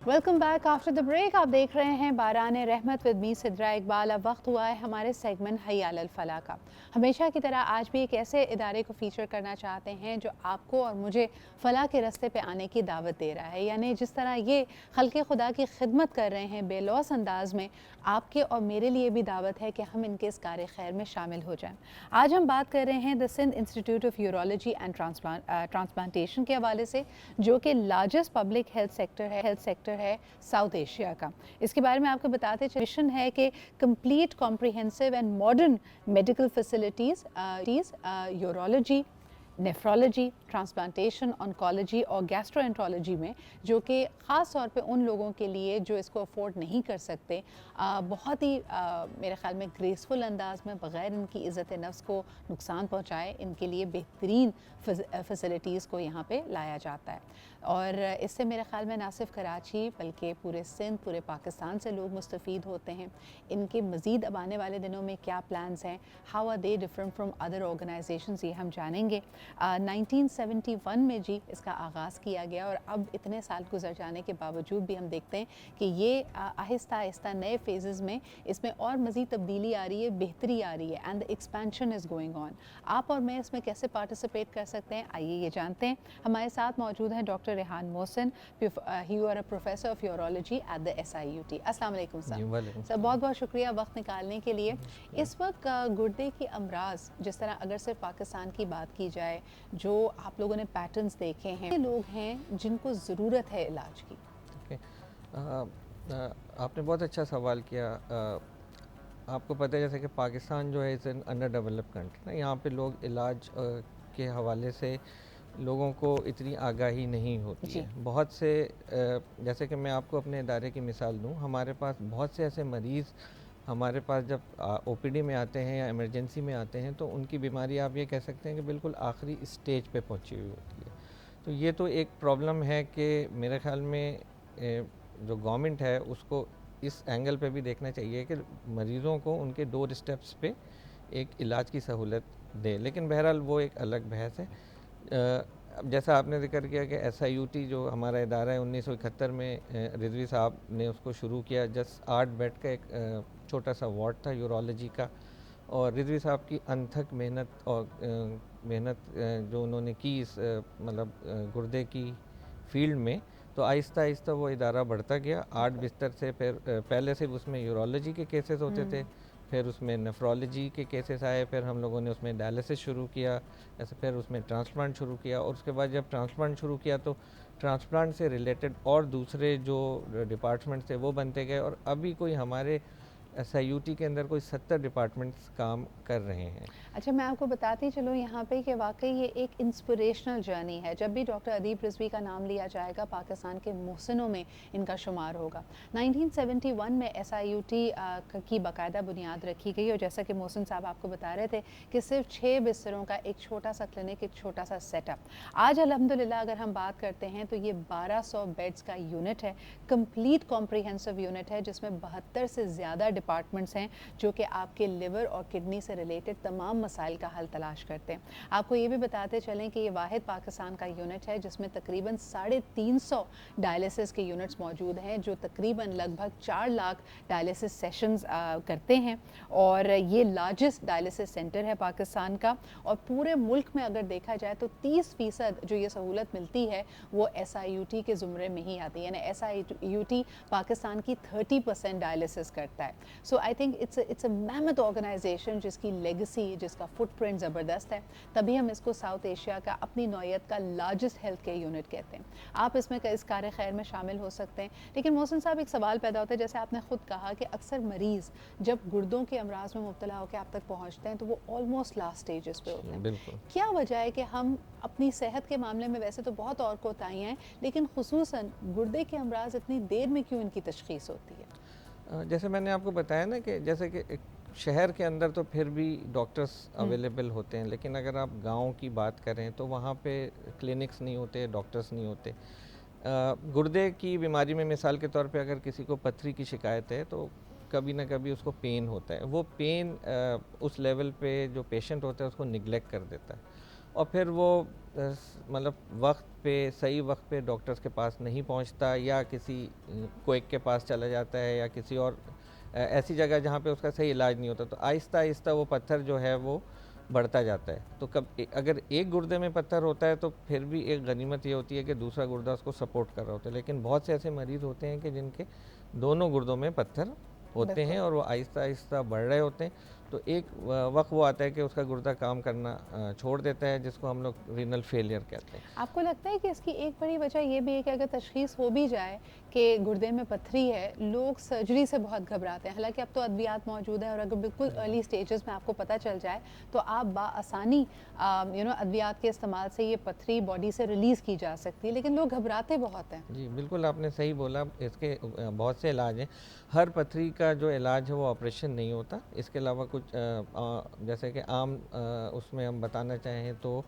Welcome back after the break. आप देख रहे हैं बारान रहमत विद मी सिद्रा इकबाल। अब वक्त हुआ है हमारे सेगमेंट हयाल अल फलाह का। हमेशा की तरह आज भी एक ऐसे इदारे को फीचर करना चाहते हैं जो आपको और मुझे फ़लाह के रास्ते पे आने की दावत दे रहा है। यानी जिस तरह ये खल्क़े खुदा की खिदमत कर रहे हैं बेलौस अंदाज में, आपके और मेरे लिए भी दावत है कि हम इनके इस कार खैर में शामिल हो जाएं। आज हम बात कर रहे हैं the Sindh institute of urology and transplantation के हवाले से, जो कि लार्जेस्ट पब्लिक हेल्थ सेक्टर है साउथ एशिया का। इसके बारे में आपको बताते चले, मिशन है कि complete comprehensive and modern medical facilities urology, nephrology, transplantation, oncology और गैस्ट्रोएंट्रोलॉजी में, जो कि ख़ास तौर पे उन लोगों के लिए जो इसको अफोर्ड नहीं कर सकते, बहुत ही मेरे ख़्याल में ग्रेसफुल अंदाज में, बग़ैर इनकी इज़्ज़त नफ्स को नुकसान पहुँचाए, इनके लिए बेहतरीन फैसिलिटीज़ को यहाँ पे लाया जाता है। और इससे मेरे ख़्याल में ना सिर्फ कराची बल्कि पूरे सिंध, पूरे पाकिस्तान से लोग मुस्तफ़ीद होते हैं। इनके मज़ीद अब आने वाले दिनों में क्या प्लान्स हैं, how are they different from other organisations, ये हम जानेंगे। 1971 में जी इसका आगाज़ किया गया और अब इतने साल गुजर जाने के बावजूद भी हम देखते हैं कि ये आहिस्ता आहिस्ता नए फेजेज़ में इसमें और मज़ीद तब्दीली आ रही है, बेहतरी आ रही है, and the expansion is going on. आप और मैं इसमें कैसे पार्टिसिपेट कर सकते हैं, आइए ये जानते हैं। हमारे साथ मौजूद हैं doctor Rehan Mohsin, he are a professor of urology at the SIUT। अस्सलाम वालेकुम सर। सर बहुत बहुत शुक्रिया वक्त निकालने के लिए। इस वक्त गुर्दे की अमराज, जिस तरह अगर सिर्फ पाकिस्तान की बात की जाए, जो आप लोगों ने पैटर्न्स देखे हैं, ये लोग हैं जिनको ज़रूरत है इलाज की। आपने बहुत अच्छा सवाल किया। आपको पता है जैसे कि पाकिस्तान जो है is an under developed country ना, यहाँ पे लोग इलाज के हवाले से लोगों को इतनी आगाही नहीं होती है। बहुत से जैसे कि मैं आपको अपने इदारे की मिसाल दूँ, हमारे पास बहुत से ऐसे मरीज़ हमारे पास जब OPD में आते हैं या इमरजेंसी में आते हैं तो उनकी बीमारी आप ये कह सकते हैं कि बिल्कुल आखिरी स्टेज पे पहुंची हुई होती है। तो ये तो एक प्रॉब्लम है कि मेरे ख़्याल में जो गवर्नमेंट है उसको इस एंगल पे भी देखना चाहिए कि मरीज़ों को उनके डोर स्टेप्स पे एक इलाज की सहूलत दे। लेकिन बहरहाल वो एक अलग बहस है। अब जैसा आपने ज़िक्र किया कि SIUT जो हमारा इदारा है 1971 में रिजवी साहब ने उसको शुरू किया। जस्ट 8 बेड का एक छोटा सा वार्ड था यूरोलॉजी का, और रिजवी साहब की अनथक मेहनत और जो उन्होंने की इस मतलब गुर्दे की फील्ड में, तो आहिस्ता आहिस्ता वो इदारा बढ़ता गया। 8 बिस्तर से फिर पहले सिर्फ उसमें यूरोलॉजी के केसेस होते थे, फिर उसमें नेफ्रोलॉजी के केसेस आए, फिर हम लोगों ने उसमें डायलिसिस शुरू किया, ऐसे फिर उसमें ट्रांसप्लांट शुरू किया, और उसके बाद जब ट्रांसप्लांट शुरू किया तो ट्रांसप्लांट से रिलेटेड और दूसरे जो डिपार्टमेंट्स थे वो बनते गए, और अभी कोई हमारे SIUT के अंदर कोई 70 डिपार्टमेंट्स काम कर रहे हैं। अच्छा, मैं आपको बताती चलूँ यहाँ पे कि वाकई ये एक इंस्पिरेशनल जर्नी है। जब भी डॉक्टर अदीब रिजवी का नाम लिया जाएगा, पाकिस्तान के मोहसिनों में इनका शुमार होगा। 1971 में SIUT की बाकायदा बुनियाद रखी गई, और जैसा कि मोहसिन साहब आपको बता रहे थे कि सिर्फ 6 बिस्तरों का एक छोटा सा क्लिनिक, एक छोटा सा सेटअप। आज अल्हम्दुलिल्लाह अगर हम बात करते हैं तो ये 1200 बेड्स का यूनिट है, कंप्लीट कॉम्प्रिहेंसिव यूनिट है, जिसमें 72 से ज़्यादा डिपार्टमेंट्स हैं जो कि आपके लिवर और किडनी से रिलेटेड तमाम मसाइल का हल तलाश करते हैं। आपको ये भी बताते चलें कि ये वाहिद पाकिस्तान का यूनिट है जिसमें तकरीबन 350 डायलिसिस के यूनिट्स मौजूद हैं, जो तकरीबन लगभग 4 लाख डायलिसिस सेशंस करते हैं, और ये लार्जेस्ट डायलिसिस सेंटर है पाकिस्तान का। और पूरे मुल्क में अगर देखा जाए तो 30% जो ये सहूलत मिलती है वो SIUT के ज़ुमरे में ही आती है, यानी SIUT पाकिस्तान की 30% डायलिसिस करता है। So I think it's a mammoth organization जिसकी लेगेसी, जिसका फुटप्रिंट ज़बरदस्त है, तभी हम इसको साउथ एशिया का अपनी नौयत का लार्जेस्ट हेल्थ केयर यूनिट कहते हैं। आप इसमें इस कार खैर में शामिल हो सकते हैं। लेकिन मोहसिन साहब, एक सवाल पैदा होता है, जैसे आपने खुद कहा कि अक्सर मरीज़ जब गुर्दों के अमराज में मुब्तला होकर आप तक पहुँचते हैं तो वो ऑलमोस्ट लास्ट स्टेजेस पे होते हैं। क्या वजह है कि हम अपनी सेहत के मामले में वैसे तो बहुत और कोताहियाँ हैं, लेकिन खुसूसन गुर्दे के अमराज इतनी देर में क्यों इनकी तशख़ीस होती है? जैसे मैंने आपको बताया ना कि जैसे कि एक शहर के अंदर तो फिर भी डॉक्टर्स अवेलेबल होते हैं, लेकिन अगर आप गांव की बात करें तो वहाँ पे क्लिनिक्स नहीं होते, डॉक्टर्स नहीं होते। गुर्दे की बीमारी में मिसाल के तौर पे अगर किसी को पथरी की शिकायत है तो कभी ना कभी उसको पेन होता है। वो पेन उस लेवल पे जो पेशेंट होता है उसको निगलेक्ट कर देता है, और फिर वो मतलब सही वक्त पे डॉक्टर्स के पास नहीं पहुंचता, या किसी क्विक के पास चला जाता है, या किसी और ऐसी जगह जहाँ पे उसका सही इलाज नहीं होता, तो आहिस्ता आहिस्ता वो पत्थर जो है वो बढ़ता जाता है। तो अगर एक गुर्दे में पत्थर होता है तो फिर भी एक गनीमत ये होती है कि दूसरा गुर्दा उसको सपोर्ट कर रहा होता है, लेकिन बहुत से ऐसे मरीज़ होते हैं कि जिनके दोनों गुर्दों में पत्थर होते हैं और वो आहिस्ता आहिस्ता बढ़ रहे होते हैं। तो एक वक्त वो आता है कि उसका गुर्दा काम करना छोड़ देता है, जिसको हम लोग रीनल फेलियर कहते हैं। आपको लगता है कि इसकी एक बड़ी वजह ये भी है कि अगर तशख़ीस हो भी जाए कि गुर्दे में पथरी है, लोग सर्जरी से बहुत घबराते हैं। हालांकि अब तो अद्वियात मौजूद है और अगर बिल्कुल अर्ली स्टेजेस में आपको पता चल जाए तो आप बाआसानी अद्वियात के इस्तेमाल से ये पथरी बॉडी से रिलीज़ की जा सकती है, लेकिन लोग घबराते बहुत हैं। जी बिल्कुल, आपने सही बोला। इसके बहुत से इलाज हैं। हर पथरी का जो इलाज है वो ऑपरेशन नहीं होता। इसके अलावा कुछ जैसे कि आम उसमें हम बताना चाहें तो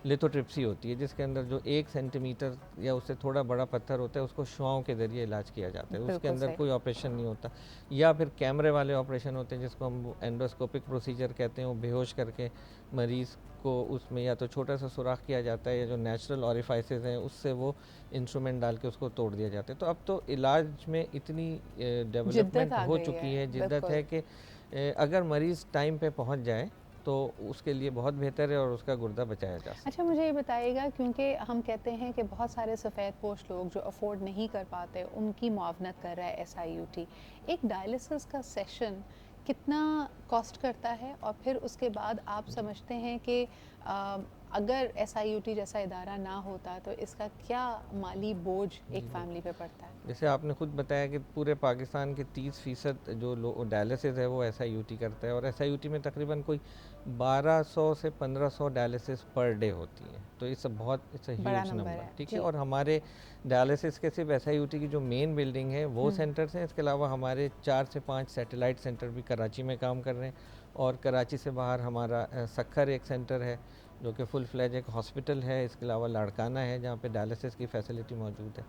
लिथोट्रिप्सी होती है, जिसके अंदर जो 1 सेंटीमीटर या उससे थोड़ा बड़ा पत्थर होता है उसको शुआओं के ज़रिए इलाज किया जाता है। उसके बिल्कुल अंदर सही। कोई ऑपरेशन नहीं होता। या फिर कैमरे वाले ऑपरेशन होते हैं जिसको हम एंडोस्कोपिक प्रोसीजर कहते हैं। वो बेहोश करके मरीज़ को उसमें या तो छोटा सा सुराख किया जाता है, या जो नेचुरल ऑरिफाइसेस हैं उससे वो इंस्ट्रूमेंट डाल के उसको तोड़ दिया जाता है। तो अब तो इलाज में इतनी जिद्दत डेवलपमेंट आ हो गई चुकी है, जिद्दत बिल्कुल। है कि अगर मरीज़ टाइम पे पहुंच जाए तो उसके लिए बहुत बेहतर है और उसका गुर्दा बचाया जा सकता अच्छा, मुझे ये बताइएगा, क्योंकि हम कहते हैं कि बहुत सारे सफ़ेद पोश लोग जो अफोर्ड नहीं कर पाते उनकी मुआवनत कर रहा है SIUT। एक डायलिसिस का सेशन कितना कॉस्ट करता है, और फिर उसके बाद आप है। समझते हैं कि अगर SIUT जैसा इदारा ना होता तो इसका क्या माली बोझ एक जी, फैमिली पे पड़ता है? जैसे आपने खुद बताया कि पूरे पाकिस्तान के 30% जो डायलिसिस है वो SIUT करता है, और SIUT में तकरीबन कोई 1200 से 1500 डायलिसिस पर डे होती है। तो इट्स अ बड़ा ह्यूज नंबर नंबर, है ठीक है। जी। और हमारे डायलिसिस के सिर्फ SIUT की जो मेन बिल्डिंग है वो सेंटर्स हैं। इसके अलावा हमारे 4 से 5 सैटेलाइट सेंटर भी कराची में काम कर रहे हैं, और कराची से बाहर हमारा सक्खर एक सेंटर है जो कि फुल फ्लैज एक हॉस्पिटल है। इसके अलावा लाड़काना है जहाँ पे डायलिसिस की फैसिलिटी मौजूद है।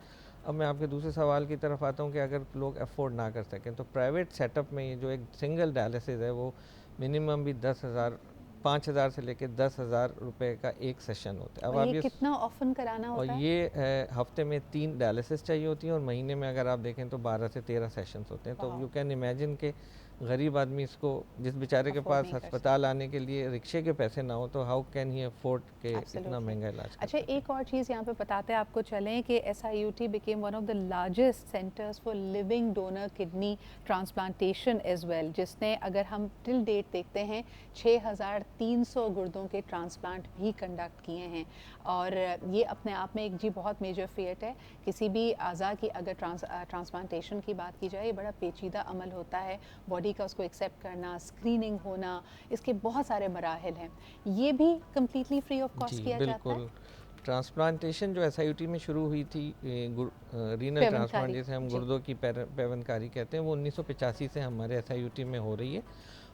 अब मैं आपके दूसरे सवाल की तरफ आता हूँ कि अगर लोग अफोर्ड ना कर सकें तो प्राइवेट सेटअप में ये जो एक सिंगल डायलिसिस है वो मिनिमम भी 10,000 5,000 से लेकर 10,000 रुपये का एक सेशन होता है। अब और आप ये ये कितना ऑफन कराना और होता है? ये हफ्ते में 3 डायलिसिस चाहिए होती हैं, और महीने में अगर आप देखें तो 12 से 13 सेशंस होते हैं। तो वाह, यू कैन इमेजिन के गरीब आदमी इसको, जिस बेचारे के अफोर्ड पास नहीं कर अस्पताल सकता। आने के लिए रिक्शे के पैसे ना हो, तो हाउ कैन ही अफोर्ड के इतना एब्सोल्युटली। महंगा इलाज कर अच्छा, सके। एक और चीज़ यहाँ पे बताते आपको चलें कि SIUT became one of the largest centres for living donor kidney transplantation as well, जिसने, अगर हम टिल डेट देखते हैं, 6,300 गुर्दों के ट्रांसप्लांट भी कंडक्ट किए हैं। और ये अपने आप में एक जी बहुत मेजर फेट है। किसी भी अज़ा की अगर ट्रांसप्लांटेशन की बात की जाए, ये बड़ा पेचीदा अमल होता है। बॉडी का उसको एक्सेप्ट करना, स्क्रीनिंग होना, इसके बहुत सारे मराहल हैं। ये भी कम्प्लीटली फ्री ऑफ कॉस्ट जी किया जाता है? बिल्कुल। ट्रांसप्लांटेशन जो SIUT में शुरू हुई थी, रीनल ट्रांसप्लांट पेवनकारी जिसे हम जी। गुर्दों की पेवनकारी कहते हैं, वो 1985 से हमारे SIUT में हो रही है।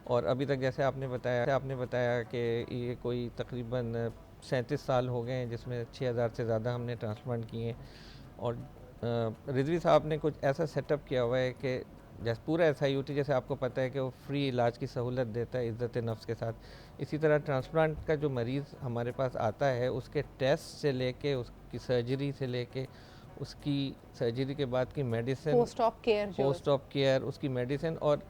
और अभी तक जैसे आपने बताया कि ये कोई तकरीबन 37 साल हो गए हैं, जिसमें 6,000 से ज़्यादा हमने ट्रांसप्लांट किए हैं। और रिजवी साहब ने कुछ ऐसा सेटअप किया हुआ है कि जैसे पूरा SIUT, जैसे आपको पता है कि वो फ्री इलाज की सहूलत देता है इज़्ज़त नफ्स के साथ। इसी तरह ट्रांसप्लांट का जो मरीज़ हमारे पास आता है उसके टेस्ट से लेके, उसकी सर्जरी से लेके, उसकी सर्जरी के बाद की मेडिसिन, पोस्ट ऑप केयर जो पोस्ट ऑफ केयर, उसकी मेडिसिन, और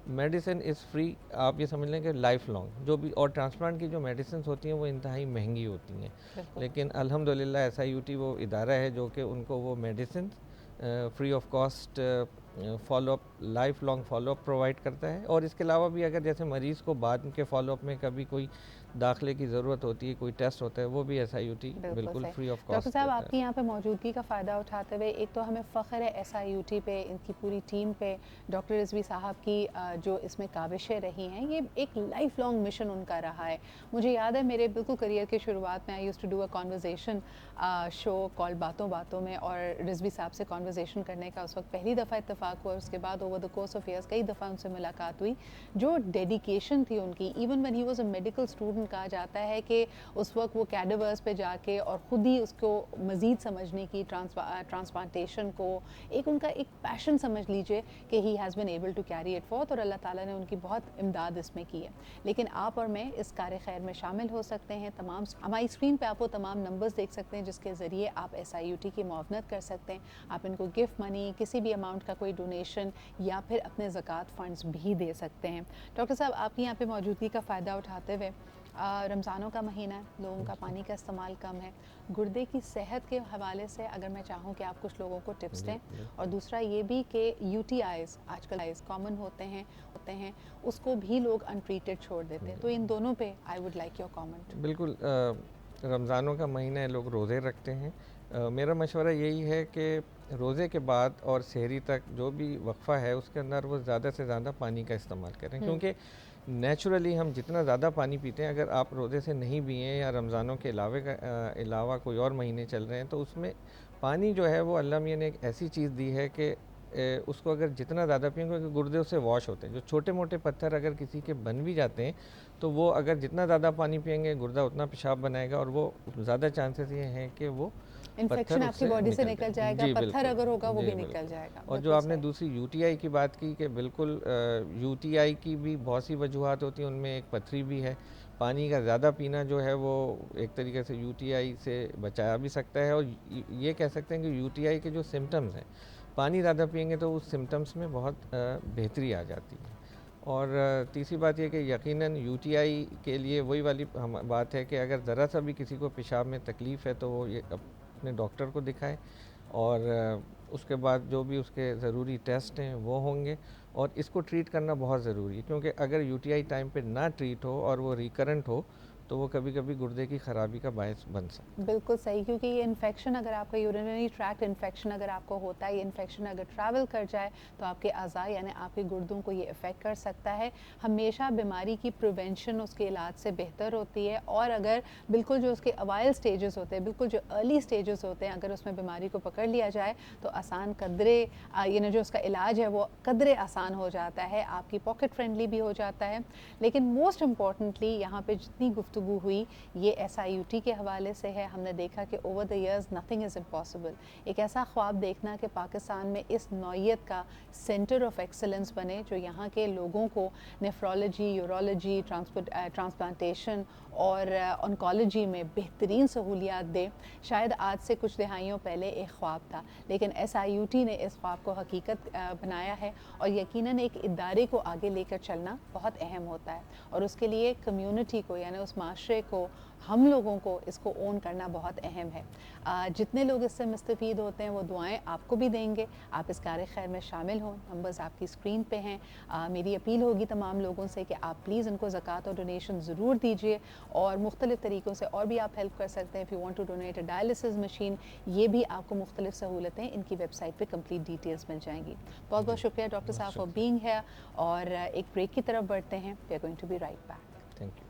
मेडिसिन इज़ फ्री। आप ये समझ लें कि लाइफ लॉन्ग जो भी, और ट्रांसप्लांट की जो मेडिसिन होती हैं वो इंतहाई महंगी होती हैं, बिल्कुल। लेकिन अल्हम्दुलिल्लाह SIUT वो इदारा है जो कि उनको वो medicine free of cost follow up, life long follow up provide करता है। और इसके अलावा भी अगर जैसे मरीज़ को बाद के फॉलोअप में कभी कोई दाखिले की ज़रूरत होती है, कोई टेस्ट होता है, वो भी SIUT बिल्कुल बिल्कुल सही। फ्री ऑफ डॉक्टर कॉस्ट साहब, देता है। आपकी यहाँ पे मौजूदगी का फ़ायदा उठाते हुए, एक तो हमें फ़ख्र है SIUT पे, इनकी पूरी टीम पे, डॉक्टर रिजवी साहब की जो इसमें काविशें रही हैं, ये एक लाइफ लॉन्ग मिशन उनका रहा है। मुझे याद है मेरे बिल्कुल करियर की शुरुआत में I used to do a conversation show called बातों बातों में, और रिजवी साहब से कॉन्वर्जेसन करने का उस वक्त पहली दफ़ा इत्तेफाक इत्तेफाक हुआ, उसके बाद over the course of years कई दफ़ा उनसे मुलाकात हुई। जो डेडिकेशन थी उनकी, even when he was a medical student, कहा जाता है कि उस वक्त वो कैडावर्स पे जाके और ख़ुद ही उसको मज़ीद समझने की, ट्रांसप्लांटेशन को एक उनका एक पैशन समझ लीजिए कि he has been able to carry it forth, और अल्लाह ताला ने उनकी बहुत इमदाद इसमें की है। लेकिन आप और मैं इस कार्य खैर में शामिल हो सकते हैं। तमाम हमारी स्क्रीन पे आपको तमाम नंबर्स देख सकते हैं जिसके ज़रिए आप SIUT की मुआवनत कर सकते हैं। आप इनको गिफ्ट मनी, किसी भी अमाउंट का कोई डोनेशन या फिर अपने ज़कात फ़ंड्स भी दे सकते हैं। डॉक्टर साहब, आपकी यहाँ पे मौजूदगी का फ़ायदा उठाते हुए, रमज़ानों का महीना है, लोगों का पानी का इस्तेमाल कम है, गुर्दे की सेहत के हवाले से अगर मैं चाहूँ कि आप कुछ लोगों को टिप्स जी, दें, जी। और दूसरा ये भी कि UTIs आजकल कॉमन होते हैं, उसको भी लोग अनट्रीटेड छोड़ देते हैं, तो इन दोनों पे I would like your comment. बिल्कुल, रमज़ानों का महीना है, लोग रोज़े रखते हैं। मेरा मशवरा यही है कि रोज़े के बाद और सहरी तक जो भी वक्फ़ा है उसके अंदर वो ज़्यादा से ज़्यादा पानी का इस्तेमाल करें, क्योंकि नेचुरली हम जितना ज़्यादा पानी पीते हैं, अगर आप रोज़े से नहीं पिए या रमज़ानों के अलावा कोई और महीने चल रहे हैं, तो उसमें पानी जो है वो अल्लाह मियाँ ने एक ऐसी चीज़ दी है कि उसको अगर जितना ज़्यादा पिएँ, क्योंकि गुर्दे उससे वॉश होते हैं। जो छोटे मोटे पत्थर अगर किसी के बन भी जाते हैं, तो वो अगर जितना ज़्यादा पानी पिएंगे गुर्दा उतना पेशाब बनाएगा, और वो ज़्यादा चांसेस ये हैं कि वो इन्फेक्शन पत्थर आपकी उससे बॉडी से निकल निकल जाए। जाएगा, जी पत्थर बिल्कुल, अगर होगा वो जी भी निकल बिल्कुल। जाएगा। और जो बिल्कुल आपने सही। दूसरी यूटीआई की बात की कि बिल्कुल, यूटीआई की भी बहुत सी वजूहत होती हैं, उनमें एक पथरी भी है। पानी का ज़्यादा पीना जो है वो एक तरीके से यूटीआई से बचाया भी सकता है, और ये कह सकते हैं कि यूटीआई के जो सिम्टम्स हैं, पानी ज़्यादा पिएंगे तो उस सिम्टम्स में बहुत बेहतरी आ जाती है। और तीसरी बात यह कि यकीनन यूटीआई के लिए वही वाली हम बात है कि अगर ज़रा सा भी किसी को पेशाब में तकलीफ़ है तो वो ये अपने डॉक्टर को दिखाए, और उसके बाद जो भी उसके ज़रूरी टेस्ट हैं वो होंगे, और इसको ट्रीट करना बहुत ज़रूरी है, क्योंकि अगर यूटीआई टाइम पे ना ट्रीट हो और वो रिकरेंट हो तो वो कभी कभी गुर्दे की ख़राबी का बायस बन सकता है। बिल्कुल सही, क्योंकि ये इन्फेक्शन अगर आपका यूरिनरी ट्रैक्ट इन्फेक्शन अगर आपको होता है, ये इन्फेक्शन अगर ट्रैवल कर जाए तो आपके अज़ा यानी आपके गुर्दों को ये इफ़ेक्ट कर सकता है। हमेशा बीमारी की प्रिवेंशन उसके इलाज से बेहतर होती है, और अगर बिल्कुल जो उसके अवाइल स्टेजेस होते हैं, बिल्कुल जो अर्ली स्टेजेस होते हैं, अगर उसमें बीमारी को पकड़ लिया जाए तो आसान कदरे जो उसका इलाज है वो कदरे आसान हो जाता है, आपकी पॉकेट फ्रेंडली भी हो जाता है। लेकिन मोस्ट इम्पॉर्टेंटली यहाँ पे जितनी गुफ्तगू हुई ये SIUT के हवाले से है। हमने देखा कि over the years nothing is impossible. एक ऐसा ख्वाब देखना कि पाकिस्तान में इस नौइयत का सेंटर ऑफ एक्सेलेंस बने, जो यहाँ के लोगों को नेफ्रोलॉजी, यूरोलॉजी, ट्रांसप्लांटेशन और ऑन्कोलॉजी में बेहतरीन सहूलियात दे। शायद आज से कुछ दहाइयों पहले एक ख्वाब था, लेकिन SIUT ने इस ख्वाब को हकीकत बनाया है, और यकीनन एक इदारे को आगे लेकर चलना बहुत अहम होता है, और उसके लिए कम्युनिटी को यानी उस माशरे को, हम लोगों को इसको ओन करना बहुत अहम है। जितने लोग इससे मुस्तफ़ीद होते हैं वो दुआएं आपको भी देंगे। आप इस कार्य खैर में शामिल हों, नंबर्स आपकी स्क्रीन पे हैं। मेरी अपील होगी तमाम लोगों से कि आप प्लीज़ इनको ज़कात और डोनेशन ज़रूर दीजिए, और मुख्तलिफ़ तरीक़ों से और भी आप हेल्प कर सकते हैं। If you want to donate a dialysis machine, ये भी आपको मुख्तलिफ़ सहूलतें इनकी वेबसाइट पर कंप्लीट डिटेल्स मिल जाएंगी। बहुत बहुत शुक्रिया डॉक्टर साहब फॉर बीइंग हियर, और एक ब्रेक की तरफ बढ़ते हैं। We are going to be right back. Thank you.